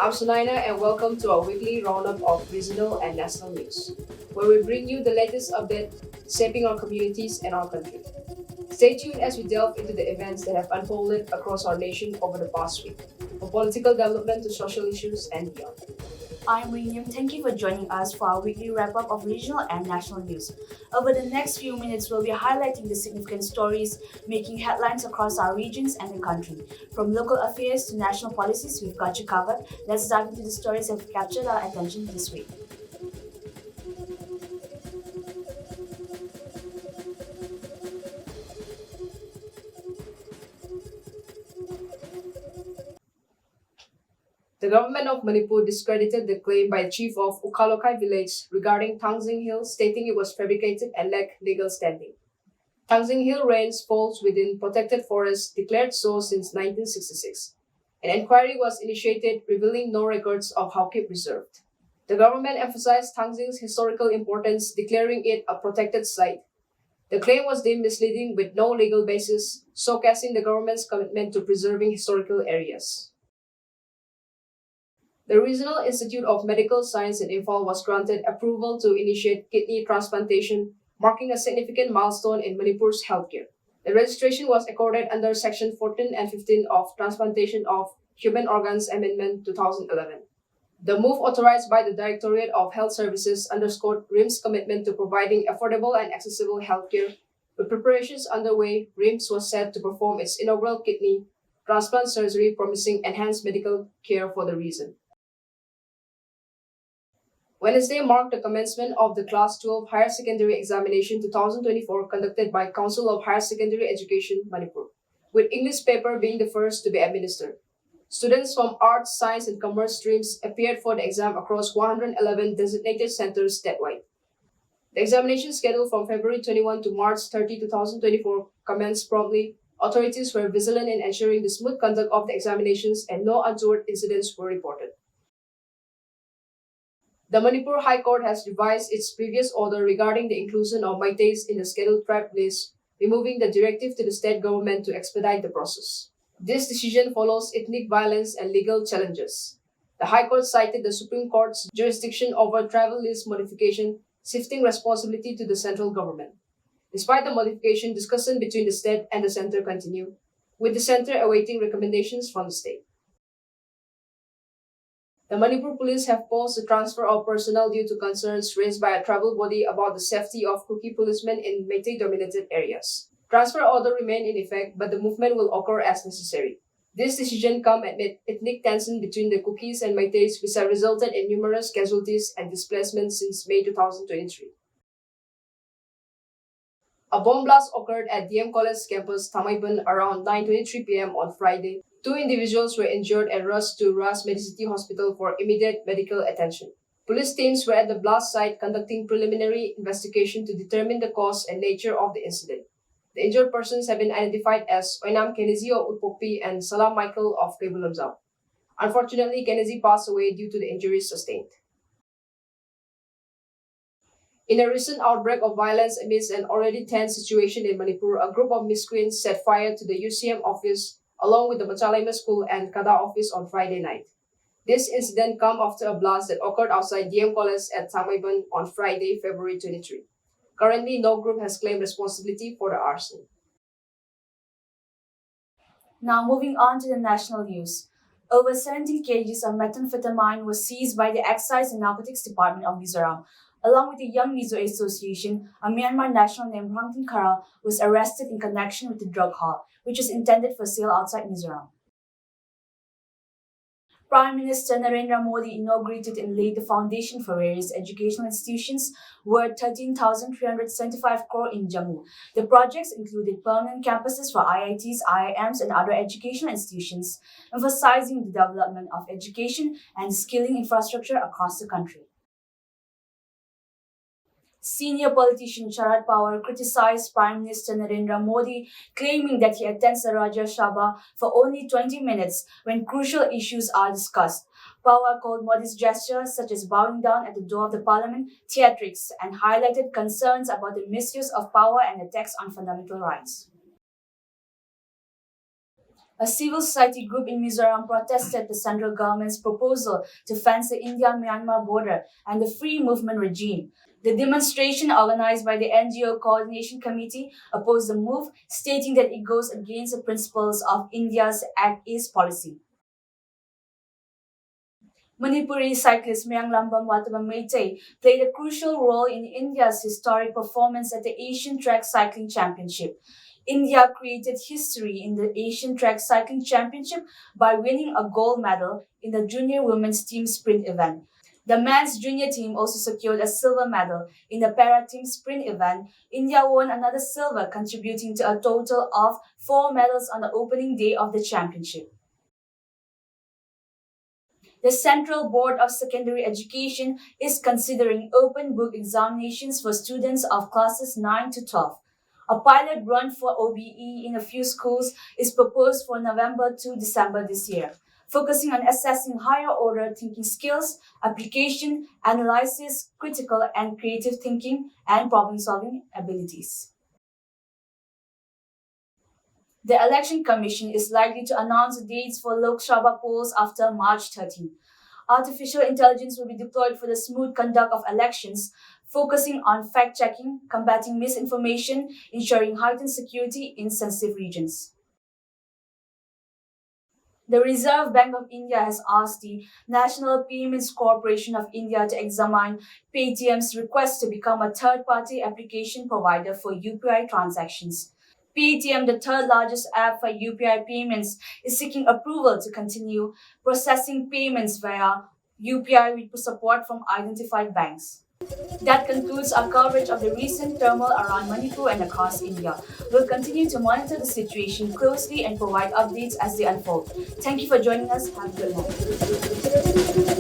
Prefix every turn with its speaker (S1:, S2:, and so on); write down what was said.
S1: I'm Sunaina and welcome to our weekly roundup of regional and national news, where we bring you the latest update shaping our communities and our country. Stay tuned as we delve into the events that have unfolded across our nation over the past week, from political development to social issues and beyond.
S2: I'm Ringnim. Thank you for joining us for our weekly wrap up of regional and national news. Over the next few minutes, we'll be highlighting the significant stories making headlines across our regions and the country. From local affairs to national policies, we've got you covered. Let's dive into the stories that have captured our attention this week.
S1: The government of Manipur discredited the claim by the chief of Ukalokai village regarding Tangzing Hill, stating it was fabricated and lacked legal standing. Tangzing Hill range falls within protected forests declared so since 1966. An inquiry was initiated revealing no records of Haukip reserved. The government emphasized Tangzing's historical importance, declaring it a protected site. The claim was deemed misleading with no legal basis, showcasing the government's commitment to preserving historical areas. The Regional Institute of Medical Science in Imphal was granted approval to initiate kidney transplantation, marking a significant milestone in Manipur's healthcare. The registration was accorded under Section 14 and 15 of Transplantation of Human Organs Amendment 2011. The move, authorized by the Directorate of Health Services, underscored RIMS' commitment to providing affordable and accessible healthcare. With preparations underway, RIMS was set to perform its inaugural kidney transplant surgery, promising enhanced medical care for the region. Wednesday marked the commencement of the Class 12 Higher Secondary Examination 2024 conducted by Council of Higher Secondary Education, Manipur, with English paper being the first to be administered. Students from arts, science, and commerce streams appeared for the exam across 111 designated centers statewide. The examination scheduled from February 21 to March 30, 2024 commenced promptly. Authorities were vigilant in ensuring the smooth conduct of the examinations and no untoward incidents were reported. The Manipur High Court has revised its previous order regarding the inclusion of Meiteis in the scheduled tribe list, removing the directive to the state government to expedite the process. This decision follows ethnic violence and legal challenges. The High Court cited the Supreme Court's jurisdiction over tribal list modification, shifting responsibility to the central government. Despite the modification, discussion between the state and the center continue, with the center awaiting recommendations from the state. The Manipur police have paused the transfer of personnel due to concerns raised by a tribal body about the safety of Kuki policemen in Meitei-dominated areas. Transfer order remain in effect, but the movement will occur as necessary. This decision comes amid ethnic tension between the Kukis and Meiteis, which have resulted in numerous casualties and displacements since May 2023. A bomb blast occurred at DM College campus, Thamaiban, around 9:23 p.m. on Friday. Two individuals were injured and rushed to Ras Medicity Hospital for immediate medical attention. Police teams were at the blast site conducting preliminary investigation to determine the cause and nature of the incident. The injured persons have been identified as Oinam Kenezi of Utpokpi and Salam Michael of Kebulamzam. Unfortunately, Kenezi passed away due to the injuries sustained. In a recent outbreak of violence amidst an already tense situation in Manipur, a group of miscreants set fire to the UCM office along with the Machalema School and Kada office on Friday night. This incident comes after a blast that occurred outside DM College at Thamaiban on Friday, February 23. Currently, no group has claimed responsibility for the arson.
S2: Now, moving on to the national news. Over 17 kgs of methamphetamine was seized by the Excise and Narcotics Department of Mizoram. Along with the Young Mizo Association, a Myanmar national named Hangtin Kara was arrested in connection with the drug haul, which was intended for sale outside Mizoram. Prime Minister Narendra Modi inaugurated and laid the foundation for various educational institutions worth 13,375 crore in Jammu. The projects included permanent campuses for IITs, IIMs, and other educational institutions, emphasizing the development of education and skilling infrastructure across the country. Senior politician Sharad Pawar criticized Prime Minister Narendra Modi, claiming that he attends the Rajya Sabha for only 20 minutes when crucial issues are discussed. Pawar called Modi's gestures, such as bowing down at the door of the parliament, theatrics, and highlighted concerns about the misuse of power and attacks on fundamental rights. A civil society group in Mizoram protested the central government's proposal to fence the India-Myanmar border and the free movement regime. The demonstration, organized by the NGO Coordination Committee, opposed the move, stating that it goes against the principles of India's Act East policy. Manipuri cyclist Khwairakpam Meitei played a crucial role in India's historic performance at the Asian Track Cycling Championship. India created history in the Asian Track Cycling Championship by winning a gold medal in the junior women's team sprint event. The men's junior team also secured a silver medal. In the para team sprint event, India won another silver, contributing to a total of 4 medals on the opening day of the championship. The Central Board of Secondary Education is considering open book examinations for students of classes 9 to 12. A pilot run for OBE in a few schools is proposed for November to December this year, focusing on assessing higher order thinking skills, application, analysis, critical and creative thinking, and problem-solving abilities. The Election Commission is likely to announce the dates for Lok Sabha polls after March 13. Artificial intelligence will be deployed for the smooth conduct of elections, focusing on fact-checking, combating misinformation, ensuring heightened security in sensitive regions. The Reserve Bank of India has asked the National Payments Corporation of India to examine Paytm's request to become a third-party application provider for UPI transactions. Paytm, the third largest app for UPI payments, is seeking approval to continue processing payments via UPI with support from identified banks. That concludes our coverage of the recent turmoil around Manipur and across India. We'll continue to monitor the situation closely and provide updates as they unfold. Thank you for joining us. Have a good night.